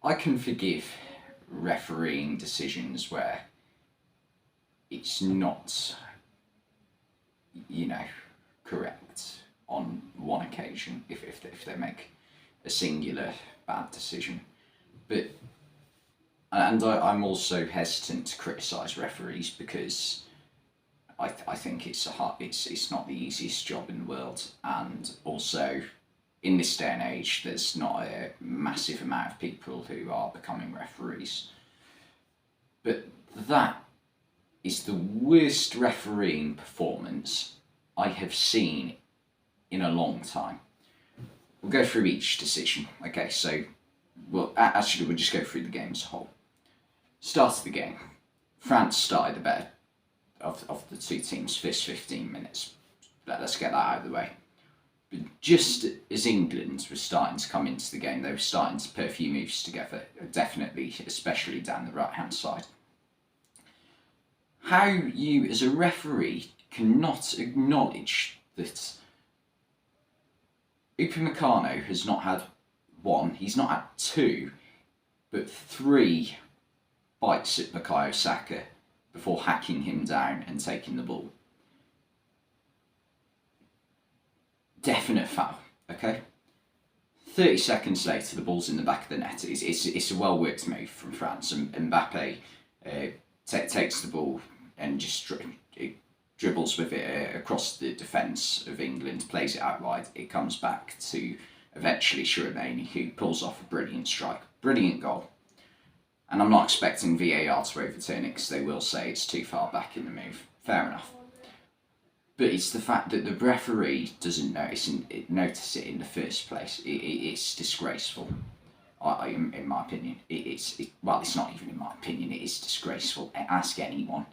I can forgive refereeing decisions where it's not, you know, correct on one occasion if they make a singular bad decision. But I'm also hesitant to criticise referees because I think it's not the easiest job in the world, and also in this day and age, there's not a massive amount of people who are becoming referees. But that is the worst refereeing performance I have seen in a long time. We'll go through each decision. Okay, so we'll just go through the game as a whole. Start of the game. France started the better of the two teams' first 15 minutes. Let's get that out of the way. But just as England was starting to come into the game, they were starting to put a few moves together, definitely, especially down the right-hand side. How you, as a referee, cannot acknowledge that Upamecano has not had one, he's not had two, but three bites at Bukayo Saka before hacking him down and taking the ball. Definite foul, okay? 30 seconds later, the ball's in the back of the net. It's a well-worked move from France, and Mbappe takes the ball and just dribbles with it across the defence of England, plays it out wide. It comes back to eventually Tchouaméni, who pulls off a brilliant strike. Brilliant goal. And I'm not expecting VAR to overturn it because they will say it's too far back in the move. Fair enough. But it's the fact that the referee doesn't notice it in the first place. It's disgraceful, in my opinion. It's not even in my opinion. It is disgraceful. Ask anyone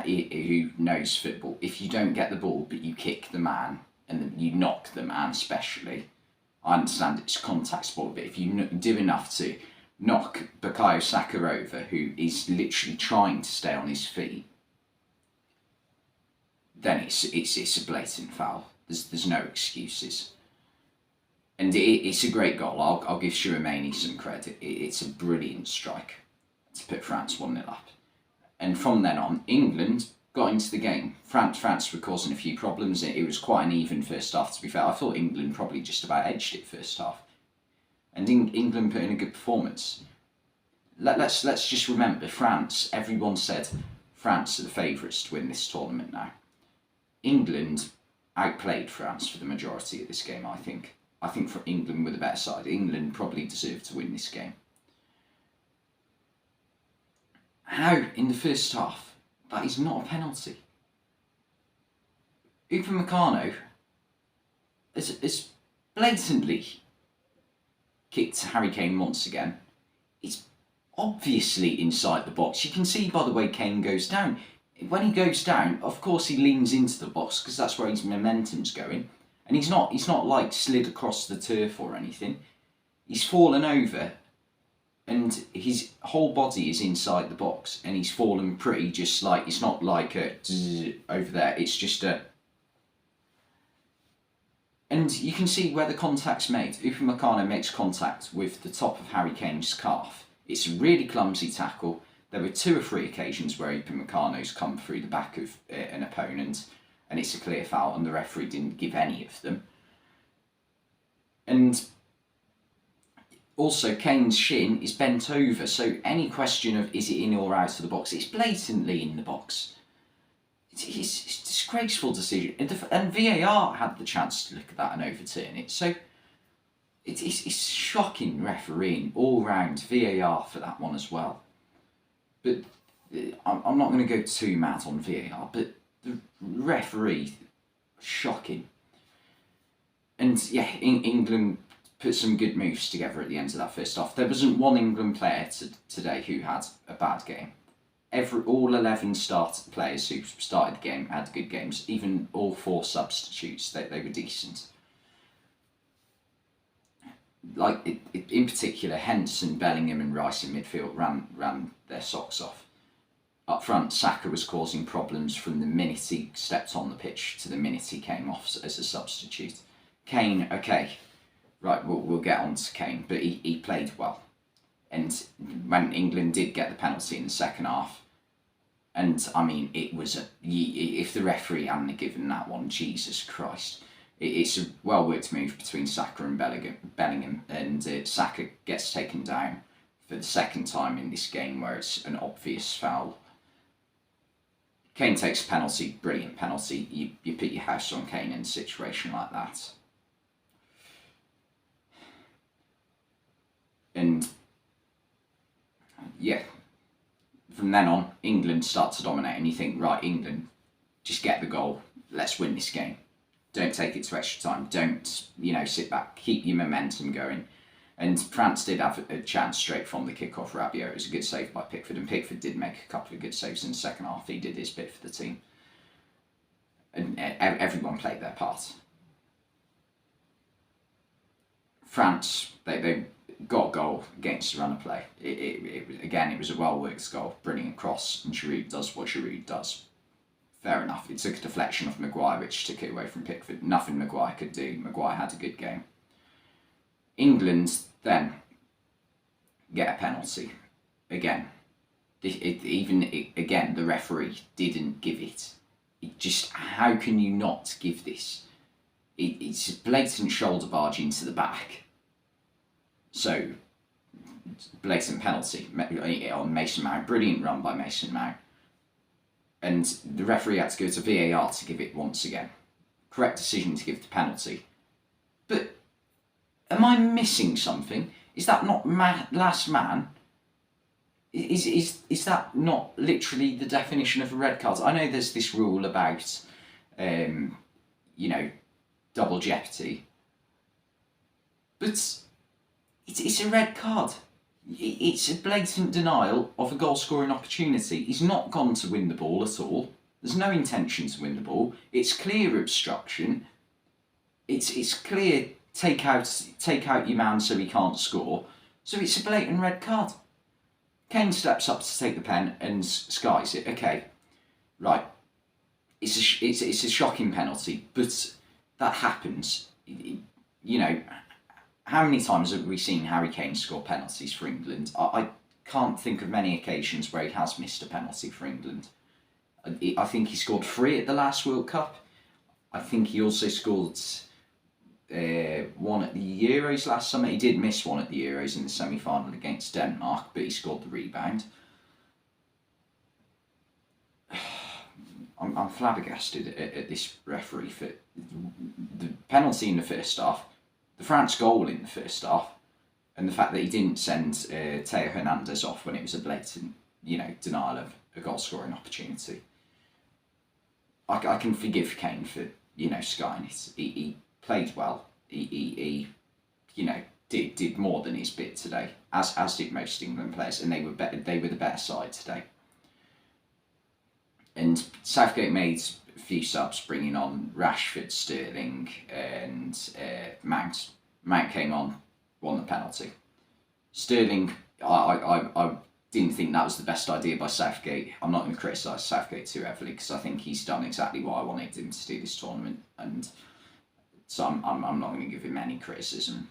who knows football. If you don't get the ball but you kick the man and then you knock the man, especially, I understand it's contact sport, but if you do enough to knock Bukayo Saka over, who is literally trying to stay on his feet, then it's a blatant foul. There's no excuses. And it's a great goal. I'll give Tchouaméni some credit. It's a brilliant strike to put France 1-0 up. And from then on, England got into the game. France were causing a few problems. It was quite an even first half, to be fair. I thought England probably just about edged it first half. And England put in a good performance. Let's just remember, France, everyone said France are the favourites to win this tournament now. England outplayed France for the majority of this game, I think. I think for England were the better side. England probably deserved to win this game. How, in the first half, that is not a penalty? Upamecano is blatantly kicked Harry Kane once again. It's obviously inside the box. You can see by the way Kane goes down. When he goes down, of course he leans into the box because that's where his momentum's going. And he's not like slid across the turf or anything. He's fallen over and his whole body is inside the box and he's fallen pretty just like, it's not like a over there, it's just a... And you can see where the contact's made. Upamecano makes contact with the top of Harry Kane's calf. It's a really clumsy tackle. There were 2 or 3 occasions where Upamecano's come through the back of an opponent and it's a clear foul and the referee didn't give any of them. And also Kane's shin is bent over, so any question of is it in or out of the box, it's blatantly in the box. It's a disgraceful decision. And VAR had the chance to look at that and overturn it. So it's shocking refereeing all round. VAR for that one as well. But I'm not going to go too mad on VAR, but the referee, shocking. And yeah, England put some good moves together at the end of that first half. There wasn't one England player today who had a bad game. All 11 players who started the game had good games. Even all 4 substitutes, they were decent. Like in particular, Henderson, Bellingham, and Rice in midfield ran their socks off. Up front, Saka was causing problems from the minute he stepped on the pitch to the minute he came off as a substitute. Kane, okay, right, we'll get on to Kane, but he played well. And when England did get the penalty in the second half, and I mean, it was if the referee hadn't given that one, Jesus Christ. It's a well-worked move between Saka and Bellingham, and Saka gets taken down for the second time in this game where it's an obvious foul. Kane takes a penalty, brilliant penalty. You put your house on Kane in a situation like that. And yeah, from then on, England start to dominate, and you think, right, England, just get the goal. Let's win this game. Don't take it to extra time. Don't, sit back. Keep your momentum going. And France did have a chance straight from the kickoff. Rabiot, it was a good save by Pickford, and Pickford did make a couple of good saves in the second half. He did his bit for the team. And everyone played their part. France, they got a goal against the run of play. It was a well-worked goal, brilliant cross, and Giroud does what Giroud does. Fair enough. It took a deflection off Maguire, which took it away from Pickford. Nothing Maguire could do. Maguire had a good game. England then get a penalty. Again, the referee didn't give it. How can you not give this? It's a blatant shoulder barge into the back. So, blatant penalty on Mason Mount. Brilliant run by Mason Mount. And the referee had to go to VAR to give it once again. Correct decision to give the penalty. But am I missing something? Is that not last man? Is that not literally the definition of a red card? I know there's this rule about, double jeopardy. But it's a red card. It's a blatant denial of a goal-scoring opportunity. He's not gone to win the ball at all. There's no intention to win the ball. It's clear obstruction. It's clear take out your man so he can't score. So it's a blatant red card. Kane steps up to take the pen and skies it. Okay, right. It's a shocking penalty, but that happens. How many times have we seen Harry Kane score penalties for England? I can't think of many occasions where he has missed a penalty for England. I think he scored 3 at the last World Cup. I think he also scored one at the Euros last summer. He did miss one at the Euros in the semi-final against Denmark, but he scored the rebound. I'm flabbergasted at this referee for the penalty in the first half, the France goal in the first half, and the fact that he didn't send Theo Hernandez off when it was a blatant, denial of a goal-scoring opportunity. I can forgive Kane for, skying it. He played well. He did more than his bit today, as did most England players, and they were the better side today. And Southgate made a few subs, bringing on Rashford, Sterling, and Mount. Mount came on, won the penalty. Sterling, I didn't think that was the best idea by Southgate. I'm not going to criticise Southgate too heavily because I think he's done exactly what I wanted him to do this tournament, and so I'm not going to give him any criticism.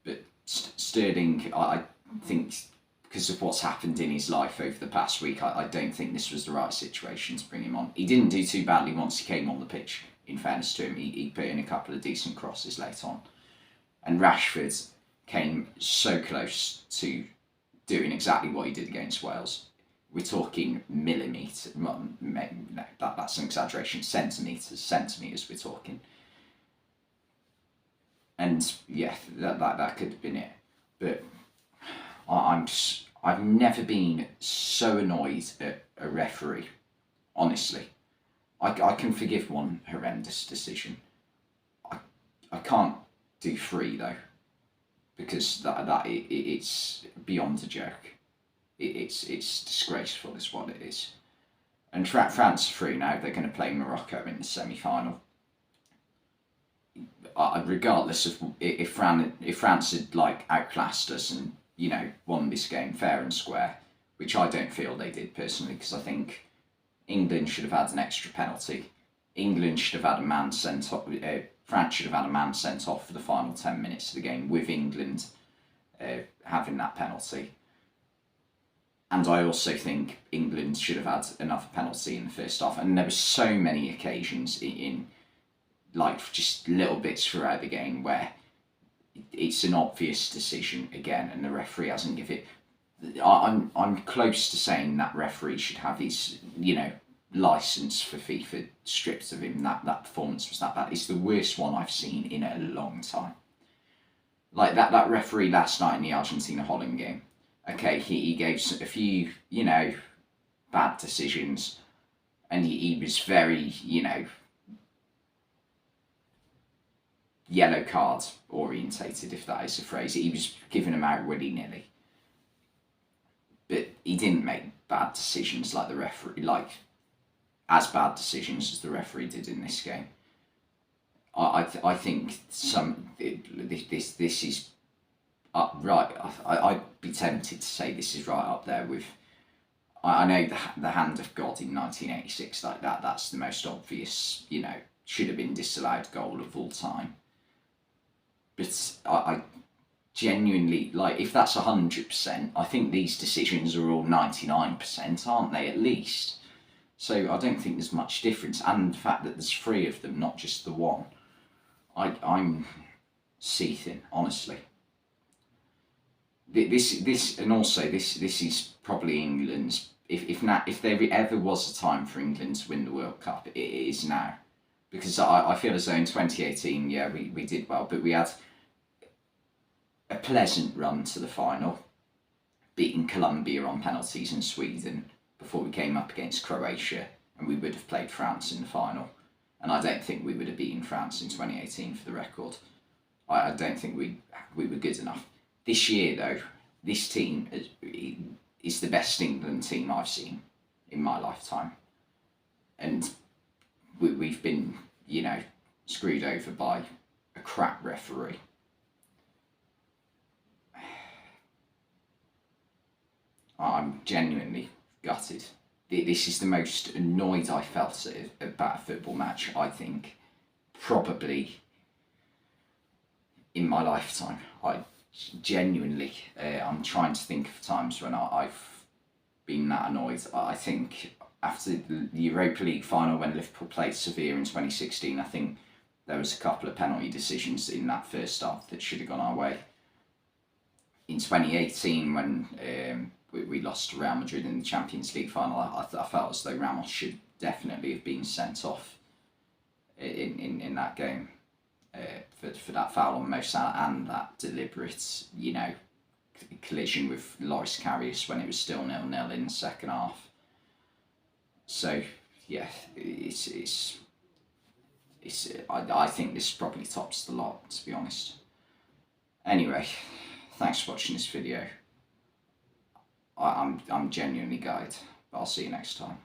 But Sterling, I think, because of what's happened in his life over the past week, I don't think this was the right situation to bring him on. He didn't do too badly once he came on the pitch, in fairness to him. He put in a couple of decent crosses late on. And Rashford came so close to doing exactly what he did against Wales. We're talking millimetres, no, that's an exaggeration, centimetres we're talking. And yeah, that could have been it. But I've never been so annoyed at a referee, honestly. I can forgive one horrendous decision. I can't do 3 though, because it's beyond a joke. It's disgraceful is what it is. And France are through now. They're going to play Morocco in the semi-final. Regardless of if France had outclassed us and won this game fair and square, which I don't feel they did personally, because I think England should have had an extra penalty. England should have had a man sent off. France should have had a man sent off for the final 10 minutes of the game with England having that penalty. And I also think England should have had another penalty in the first half. And there were so many occasions in like just little bits throughout the game where it's an obvious decision again, and the referee hasn't given it. I'm close to saying that referee should have his license for FIFA stripped of him. That performance was that bad. It's the worst one I've seen in a long time. Like that referee last night in the Argentina-Holland game. Okay, he gave a few, bad decisions, and he was very, yellow card orientated, if that is a phrase. He was giving them out willy-nilly. But he didn't make bad decisions like the referee, as bad decisions as the referee did in this game. I think this is right. I'd be tempted to say this is right up there with. I know the hand of God in 1986, like that. That's the most obvious, should have been disallowed goal of all time. But I genuinely, if that's 100%, I think these decisions are all 99%, aren't they, at least? So I don't think there's much difference. And the fact that there's 3 of them, not just the one, I'm seething, honestly. This and also this is probably England's, if there ever was a time for England to win the World Cup, it is now. Because I feel as though in 2018, yeah, we did well, but we had a pleasant run to the final, beating Colombia on penalties and Sweden before we came up against Croatia, and we would have played France in the final. And I don't think we would have beaten France in 2018, for the record. I don't think we were good enough. This year, though, this team is the best England team I've seen in my lifetime. And we've been, screwed over by a crap referee. I'm genuinely gutted. This is the most annoyed I felt about a football match, I think, probably in my lifetime. I genuinely, I'm trying to think of times when I've been that annoyed. I think after the Europa League final when Liverpool played Sevilla in 2016, I think there was a couple of penalty decisions in that first half that should have gone our way. In 2018, when we lost to Real Madrid in the Champions League final, I felt as though Ramos should definitely have been sent off in that game for that foul on Mo Salah and that deliberate, collision with Loris Karius when it was still 0-0 in the second half. So yeah, I think this probably tops the lot, to be honest. Anyway, thanks for watching this video. I'm genuinely gutted, but I'll see you next time.